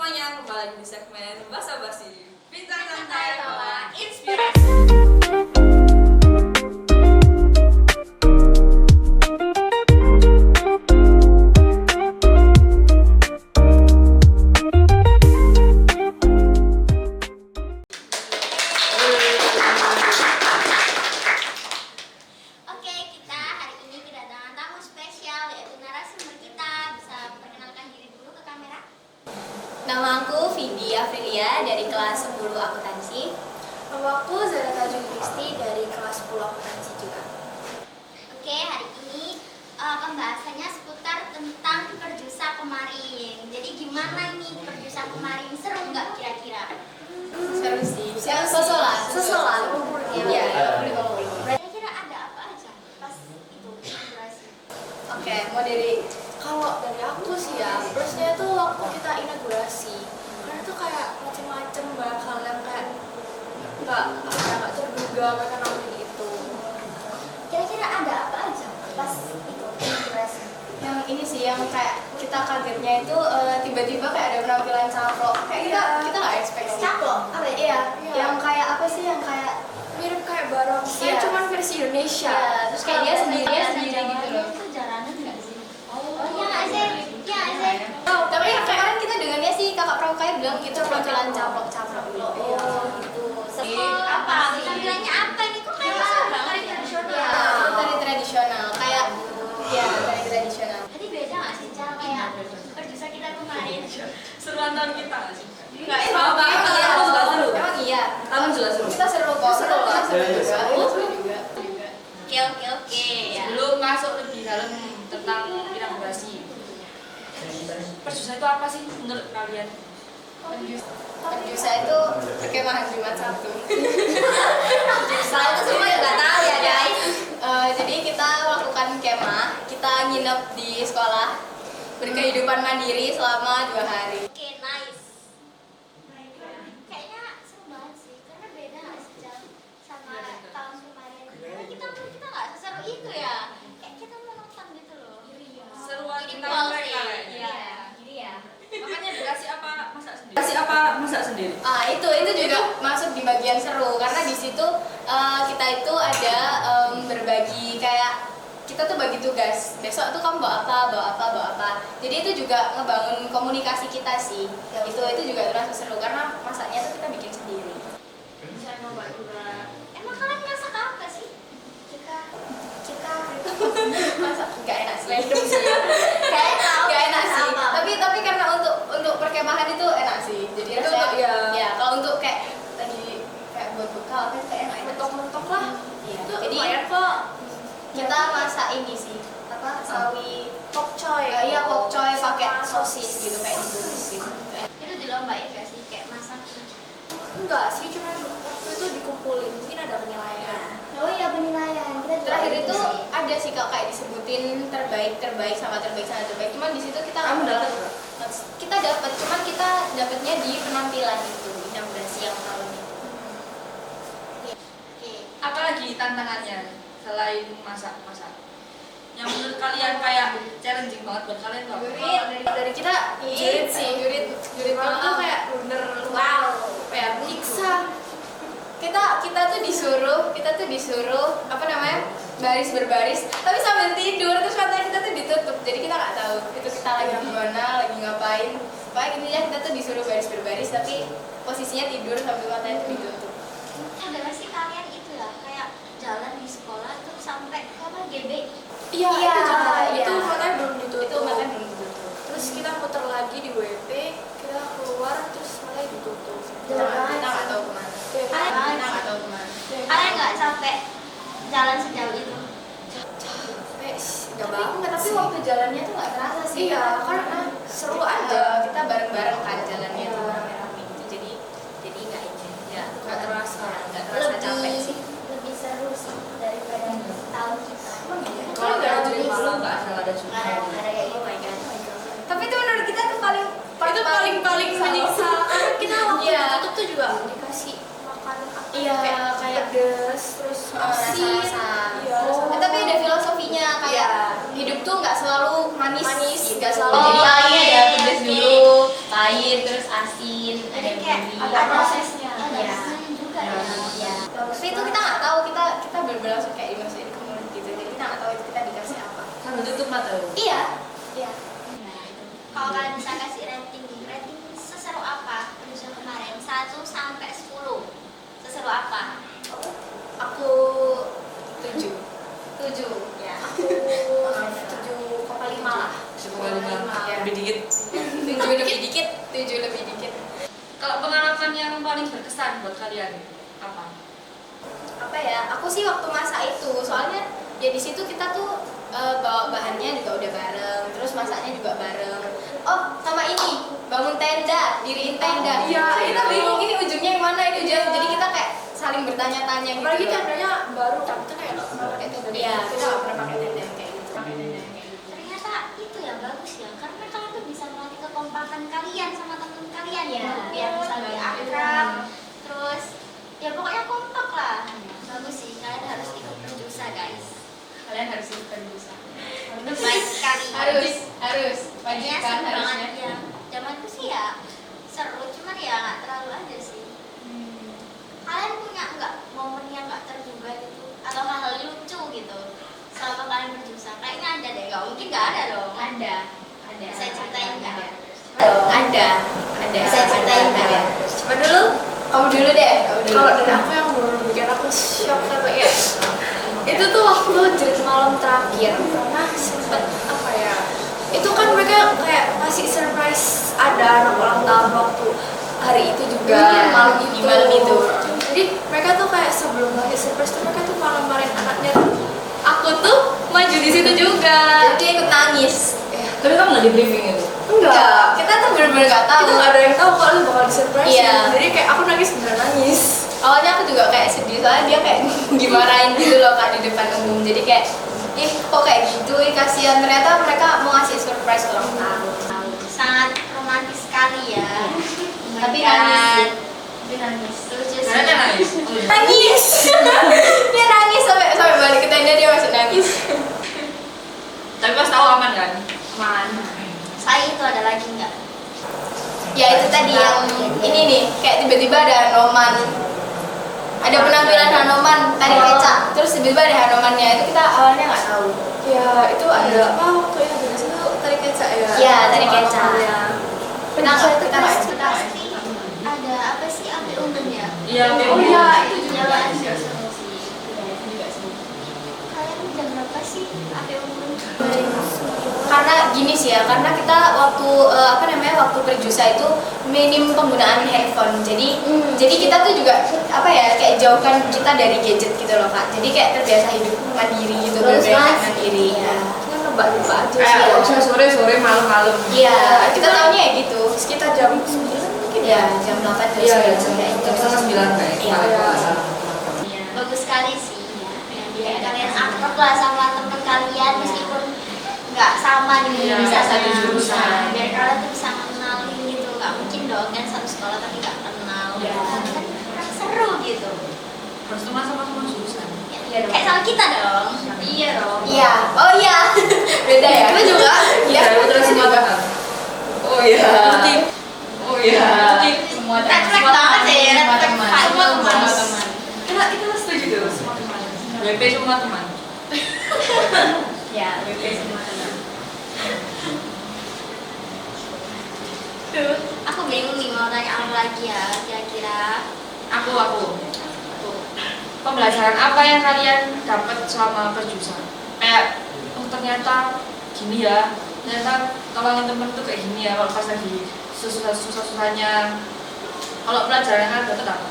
semuanya, kembali lagi di segmen Basa Basi Bincang Santai Santai Bawa Bawa Inspirasi. Oke, kita hari ini kedatangan tamu spesial yaitu narasumber kita. Bisa perkenalkan diri dulu ke kamera. Nama aku Vidi Afrilia dari kelas 10 akuntansi. Nama aku Zara Tajul Kristi dari kelas 10 akuntansi juga. Oke, hari ini pembahasannya seputar tentang perjusa kemarin. Jadi gimana ini perjusa kemarin? Seru nggak kira-kira? Seru sih. Sosolan. Iya. Kira-kira ada apa aja pas itu inaugurasi? Oke, mau dari Kalau dari aku sih ya, plusnya itu waktu kita inaugurasi, karena itu kayak macem-macem bakal yang kayak nggak terduga mereka nampil itu. Kira-kira ada apa aja pas itu inaugurasi? yang ini sih yang kayak kita kagetnya itu tiba-tiba kayak ada penampilan caplok. Kayak kita nggak expect sih. Caplok? Apa ya? Iya. Iya. Yang kayak apa sih yang kayak Mirip kayak barongsai, Iya. cuman versi Indonesia. Iya, terus kayak dia sendiri gitu loh. Itu jaranan nggak sih? Oh iya nggak sih? Iya nggak sih? Tapi kemarin kita dengarnya sih kakak pramuka bilang gitu penampilan caplok-caplok gitu. Oh gitu. Apa? Tampilannya apa ini? Kok kayak tari tradisional? Iya, tari tradisional kayak ya tari tradisional. Tadi beda nggak sih cara kayak perjusa kita kemarin? Seruan tahun kita nggak sih? Enggak, Apa? iya. Jelas seru. Emang iya. Tahun jelas seru. Kita seru kok. Seru kok. Seru juga. Oke ya. Sebelum masuk lebih dalam tentang inaugurasi, perjusa itu apa sih menurut kalian? Perjusa itu perkemahan Jumat Sabtu. Soal itu semua juga tahu ya guys. Jadi kita melakukan kemah, kita nginep di sekolah berkehidupan mandiri selama 2 hari. Oke nice. Kayaknya seru banget sih karena beda nggak sih Jal sama tahun kemarin. Karena kita nggak seseru itu ya. Kayak kita mau nonton gitu loh. Seruan Jadi kita pol mereka sih. ya. Iya. Jadi ya. Makanya dikasih apa masak sendiri? Kasih apa masak sendiri? Itu juga masuk di bagian seru karena di situ kita itu ada berbagi kayak kita tuh bagi tugas. Besok tuh kamu bawa apa. Jadi itu juga ngebangun komunikasi kita sih. Itu juga terasa seru karena masaknya tuh kita bikin sendiri. Saya mau buat juga. Emang kalian masak apa sih? Kita Masak nggak enak sih. Kayak tahu nggak enak sih. apa. Tapi karena untuk perkemahan itu enak sih. Jadi Itu rasanya untuk ya kalau untuk kayak tadi kayak buat bekal kan kayak enak. Mentok-mentok lah. Iya. Itu Jadi lumayan kok. kita masak ini sih apa sawi Pokcoy. iya pokcoy pakai Sama sosis gitu kayak ditulis gitu. itu dilombain gak sih kayak masak? Enggak sih, cuma waktu itu dikumpulin. Mungkin ada penilaian. Oh iya penilaian. Kita juga Terakhir gitu itu sih. ada sih kak kayak disebutin terbaik sama terbaik. Cuman di situ kita Kamu nggak dapet dapet. Kita dapat, cuman kita dapatnya di penampilan itu inaugurasi yang tahun itu. Oke. Apalagi tantangannya selain masak? Yang menurut kalian kayak challenging banget buat kalian tuh apa? Dari kita jurit sih, jurit malam tuh kayak bener wow, kayak nyiksa. Kita tuh disuruh apa namanya baris berbaris tapi sambil tidur terus matanya kita tuh ditutup jadi kita nggak tahu itu kita lagi di mana lagi ngapain pokoknya intinya kita tuh disuruh baris berbaris tapi posisinya tidur sambil matanya tuh ditutup. Ada nggak sih kalian itu ya kayak jalan di sekolah terus sampai ke apa GBI? Iya, Iya, itu juga. iya. Itu makanya belum ditutup. Itu makanya belum ditutup. Terus kita putar lagi di WP, kita keluar terus malah ditutup. Kita nggak tahu kemana. Kita nggak tahu kemana. Kalian nggak capek jalan sejauh itu? Enggak banget, Tapi waktu jalannya tuh nggak terasa sih. Iya, karena seru aja. Kita bareng-bareng kan jalannya tuh rame-rame gitu. Jadi nggak ini ya Nggak terasa. nggak terasa capek sih. Lebih seru sih daripada tahun kita. Kalau nggak ada jadi malu nggak asal ada Nggak juga. ada kayak gitu. Tapi itu menurut kita tuh paling paling menyiksa. Karena kita waktu Iya. ditutup tuh juga dikasih makan apa Iya, kayak pedes, terus asin. rasa-rasa. Iya, Tapi ada filosofinya kayak Iya. hidup tuh nggak selalu manis, Manis, gitu. nggak selalu Jadi iya, pahit iya, pedes iya. dulu, pahit terus dijelasin, ada Jadi yang kayak beli. ada prosesnya. ada Iya. prosesnya juga ya. Ya, tapi itu kita nggak tahu, kita benar-benar langsung kayak dimasukin ke mulut gitu, jadi kita nggak tahu itu kita dikasih apa. Sambil tutup mata. Iya, iya. Kalau kalian bisa kasih rating seseru apa produser kemarin 1 sampai 10, seseru apa? Aku 7. 7 ya. Aku 7,5 lah. Semoga 5 Ya. lebih dikit. 7 lebih dikit, 7 lebih dikit. Kalau pengalaman yang paling berkesan buat kalian apa? Apa ya? Aku sih waktu masak itu, soalnya ya di situ kita tuh bawa bahannya juga udah bareng, terus masaknya juga bareng. Oh, sama ini, bangun tenda, diriin tenda. Iya, Kita itu. bingung ini ujungnya yang mana ini ujungnya. Jadi kita kayak saling bertanya-tanya gitu. Apalagi loh. tendanya baru kan, kita kayak nggak pernah pakai tenda. Iya, gitu. kita nggak pernah pakai tenda yang kayak gitu. Ternyata itu yang bagus ya, karena kalian tuh bisa melatih kekompakan kalian sama teman kalian Iya. biar bisa lebih akrab, terus ya pokoknya kompak lah. Bagus sih, kalian harus ikut produser guys. Kalian harus ikut berusaha. Baik sekali. Harus. Wajib Kayaknya kan seru banget harusnya. ya. Zamanku sih ya seru, cuman ya nggak terlalu aja sih. Kalian punya nggak momen yang nggak terduga gitu atau hal-hal lucu gitu selama kalian berjusa? Kayaknya ada deh, nggak mungkin nggak ada dong. Ada. Bisa ceritain nggak? Ada. Bisa ceritain nggak? Coba dulu. Kamu dulu deh. Kalau dari aku yang baru bikin aku shock sampai ya itu tuh waktu jerit malam terakhir karena sempet apa ya, itu kan mereka kayak ngasih surprise ada anak ulang tahun waktu hari itu juga, Iya, malam di itu. malam itu. Jadi mereka tuh kayak sebelum ngasih surprise tuh mereka tuh malam-malamin anaknya. Aku tuh maju di situ juga. Dia ikut nangis. Tapi kamu nggak di briefing itu? Enggak, Kita tuh bener-bener gak tahu. kita nggak ada yang tahu kalau lu bakal di surprise. Iya. Jadi kayak aku nangis beneran nangis. Awalnya aku juga kayak sedih soalnya dia kayak dimarahin gitu loh Kak di depan umum. Jadi kayak kok kayak gitu, kasihan. Ternyata mereka mau ngasih surprise ulang tahun. Sangat romantis sekali ya. Tapi Kan. nangis. Tapi nangis. Lucu sih. Ternyata nangis. Nangis. Dia nangis sampai balik ke tenda dia masih nangis. Tapi pas tahu aman kan? Man. Saya itu ada lagi nggak? Ya itu tadi yang ini nih, kayak tiba-tiba ada Hanoman. Ada penampilan Hanoman, tari kecak. Terus tiba-tiba ada Hanomannya, itu kita awalnya nggak tahu. Ya itu ada apa waktu yang di situ tari kecak ya? Iya, tari kecak. Ya. Kita nggak Pasti ada apa sih ambil unggun ya? Iya, Oh iya, itu juga. Jalan kalian jam berapa sih ambil unggun? Karena gini sih ya, karena kita waktu waktu berjusa itu minim penggunaan handphone. Jadi kita tuh juga kayak jauhkan kita dari gadget gitu loh Kak. Jadi kayak terbiasa hidup mandiri gitu, Terus, berbeda Mas? mandiri. Ya. Kan nebak-nebak aja sih. Kayak ya. sore-sore malam-malam. Iya, kita tahunya ya gitu. Sekitar jam 9 mungkin ya. Ya, jam 8 Iya, jam iya. 9 kayak gitu. Jam setengah 9 kayak Iya. kemarin. Bagus sekali sih. Biar kalian akrab lah sama teman kalian meskipun nggak sama nih Iya, bisa satu jurusan. Biar kalian tuh bisa kenalin gitu. Nggak mungkin dong kan satu sekolah tapi nggak kenal. Iya. Kan seru gitu. Harus tuh sama-sama jurusan. Iya dong. Kayak sama kita dong. Iya dong. Iya. Oh iya. Beda ya. Kita juga. Iya, terus semua juga. teman. Oh iya. Oh iya. Semua Red teman. flag banget sih, red Semua flag. teman. Semua teman. Kita setuju tuh semua teman. WP semua teman. Ya, WP semua teman. Aku bingung nih mau tanya apa lagi ya kira-kira. Aku. Pembelajaran apa yang kalian dapat selama berjusa? Kayak, oh ternyata gini ya. Ternyata tolongin temen tuh kayak gini ya. Kalau pas lagi susah-susahnya. Kalau pelajaran yang kalian dapat apa?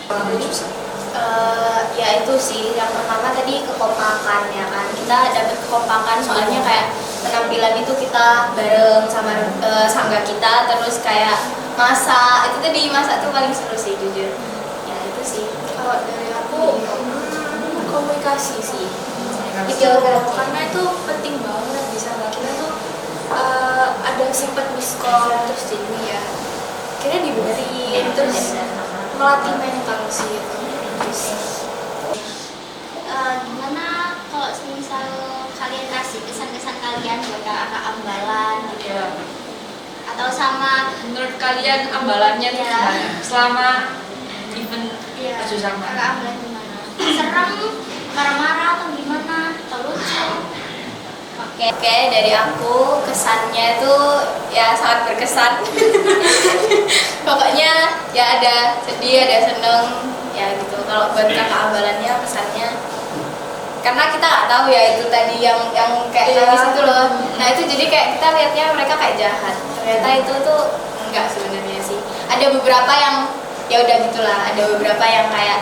Selama berjusa. Ya itu sih yang pertama tadi kekompakan ya kan, kita dapat kekompakan soalnya kayak penampilan itu kita bareng sama sangga kita, terus kayak masak itu tadi, masak tuh paling seru sih jujur ya. Itu sih Kalau dari aku komunikasi sih. Itu Karena itu penting banget bisa nggak kita tuh ada sempat miss call terus jadi ya kira dibenerin terus melatih mental sih itu. Gimana kalau misal kalian kasih kesan-kesan kalian buat kakak ambalan gitu Iya. atau atau sama Menurut kalian ambalannya tuh Iya. gimana? Selama event ya perjusangan. kakak ambil gimana? Serem, marah-marah atau gimana? Atau lucu? Oke, dari aku kesannya itu ya sangat berkesan. Pokoknya ya ada sedih, ada seneng, ya gitu. Kalau buat kakak ambalannya pesannya, karena kita nggak tahu ya itu tadi yang kayak Iya. nangis itu loh. Nah itu jadi kayak kita lihatnya mereka kayak jahat. Ternyata itu tuh enggak sebenarnya sih. Ada beberapa yang ya udah gitulah. Ada beberapa yang kayak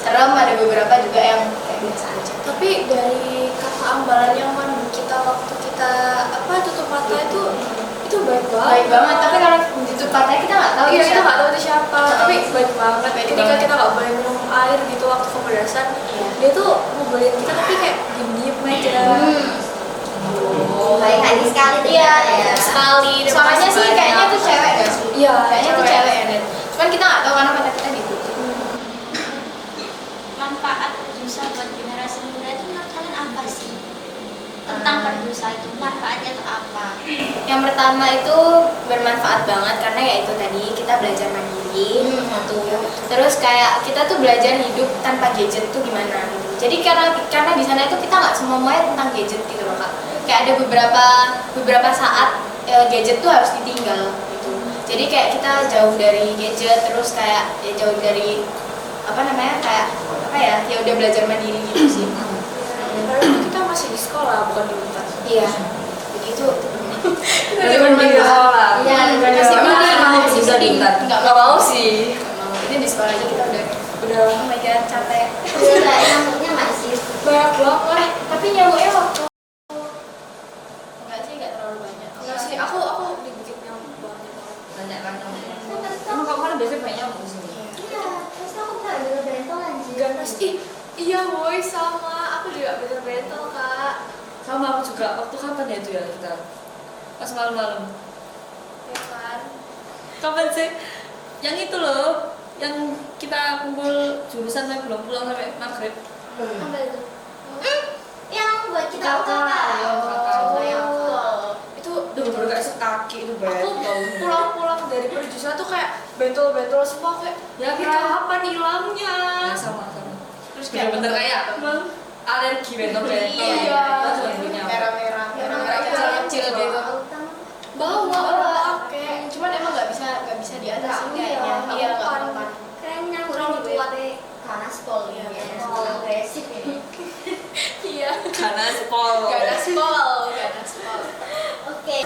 serem, ada beberapa juga yang kayak biasa aja. Tapi dari kakak ambalan yang mandu kita waktu kita tutup mata itu baik banget. Baik banget, tapi kalau tutup mata kita nggak tahu Iya, itu kita siapa. nggak tahu itu siapa, tapi baik banget. Baik Ketika banget. kita nggak boleh minum air gitu waktu pemberdasan, Iya. dia tuh ngebolehin kita tapi kayak diem aja. Oh. Baik hati sekali tuh Iya, ya. baik sekali. Suaranya sih kayaknya tuh cewek gak sih? Iya, Kayaknya tuh cewek. cewek ya, Dan. Cuman kita nggak tahu karena mata kita ditutup. Manfaat perjusa buat generasi muda itu menurut kalian apa sih? Tentang perjusa itu manfaatnya itu apa? Yang pertama itu bermanfaat banget karena ya itu tadi kita belajar mandiri satu. Terus kayak kita tuh belajar hidup tanpa gadget tuh gimana gitu. Jadi karena di sana itu kita nggak semuanya tentang gadget gitu loh Kak. Kayak ada beberapa saat gadget tuh harus ditinggal gitu. Jadi kayak kita jauh dari gadget, terus kayak ya jauh dari kayak ya udah belajar mandiri gitu sih. Karena kita masih di sekolah, bukan di hutan. Iya. Jadi itu Berarti bener di sekolah. Iya, Masih mau bisa di hutan. Nggak mau sih. Nggak mau. Itu di sekolah aja kita udah oh my god capek. Perjusa nyamuknya nggak sih? Banyak banget. Tapi nyamuknya waktu enggak sih, enggak terlalu banyak. Enggak sih, aku dibikin nyamuk banget. Banyak kan nyamuknya. Emang kamu kan biasanya banyak nyamuk di sini. Iya, terus aku nggak bener bentol anjir. Ganas, iya boy sama, aku juga bener bentol kak. Sama aku juga. Waktu kapan ya itu ya kita? Pas malam-malam. Ya kan? Kapan sih? Yang itu loh, yang kita kumpul jurusan sampai belum pulang sampai maghrib. Apa itu? Yang buat kita Kakak, ya, kakak. Oh, yang Itu Udah bener kayak sekaki itu aku bentol. pulang-pulang dari perjusa tuh kayak bentol-bentol semua kayak Ya, ini kan? kapan hilangnya? Ya, sama. Terus bener-bener kayak alergi bentol-bentol. Iya. Terus juga punya. merah-merah kecil-kecil gitu. Bawa kayak Cuman emang nggak bisa di atas Nggak, kayaknya. iya, Iya, nggak bukan. mempan. keren nyamuknya di WP panas pol ya. Agresif ini. Iya. Ganas pol. Gaspol. Oke,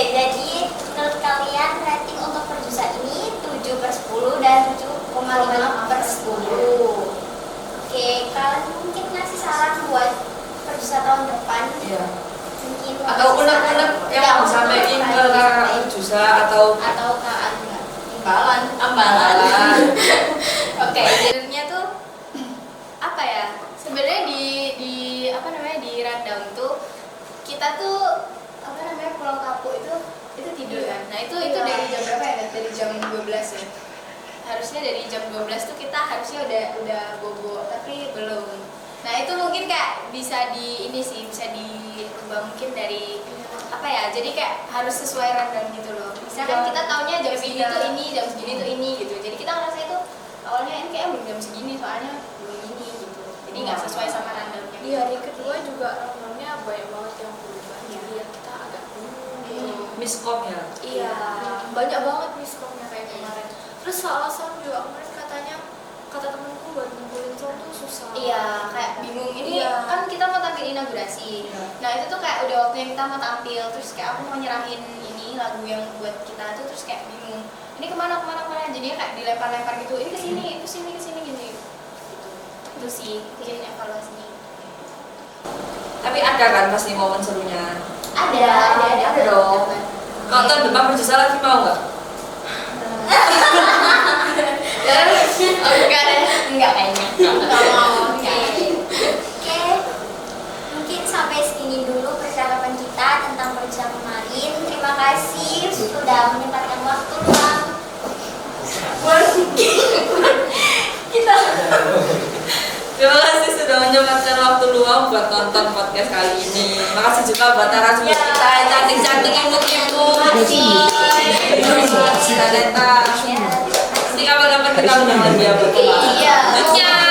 jadi menurut kalian rating untuk perjusa ini 7/10 dan 7,5/10. Oke, kalian mungkin ngasih saran buat perjusa tahun depan? Iya. Mungkin Atau unek-unek yang mau disampaikan ke kakak perjusa atau ke Ambalan. Oke, sebenarnya tuh apa ya? Sebenarnya di rundown tuh kita tuh pulang kampung itu tidur kan. Nah, itu Iya. dari jam berapa ya? Dari jam 12 ya. Harusnya dari jam 12 tuh kita harusnya udah bobo, tapi belum. Nah, itu mungkin kayak bisa bisa dirubah mungkin dari apa ya? Jadi kayak harus sesuai rundown gitu loh. Misalkan kita taunya jam segini tuh ini, jam segini tuh ini gitu. Jadi kita ngerasa itu awalnya ini kayak belum jam segini soalnya belum ini gitu. Jadi nggak sesuai sama rundownnya. di hari kedua juga rundownnya banyak banget yang berubah. Jadi ya kita agak bingung gitu. miskom ya. Iya, banyak banget miskomnya kayak kemarin. Terus salah satu juga kemarin kata temenku buat ngumpulin sound tuh susah. Iya, kayak bingung ini Iya. kan kita mau tampil inaugurasi. Iya. Nah, itu tuh kayak udah waktunya kita mau tampil, terus kayak aku mau nyerahin ini lagu yang buat kita tuh terus kayak bingung. Ini kemana? Jadinya kayak dilempar-lempar gitu. Ini kesini gini. Gitu. Itu sih mungkin evaluasinya. Tapi ada kan pasti momen serunya. Ada dong. Kalau tahun depan perjusa lagi mau nggak? Enggak kayaknya. Oke, mungkin sampai segini dulu percakapan kita tentang perjusa kemarin. Terima kasih sudah menyempatkan waktu luang. Terima kasih sudah menyempatkan waktu luang buat nonton podcast kali ini. Makasih juga buat narasumber kita yang cantik-cantik, imut-imut. Kita Neta. Nanti kapan-kapan kita undang lagi ya buat Iya. Dadah.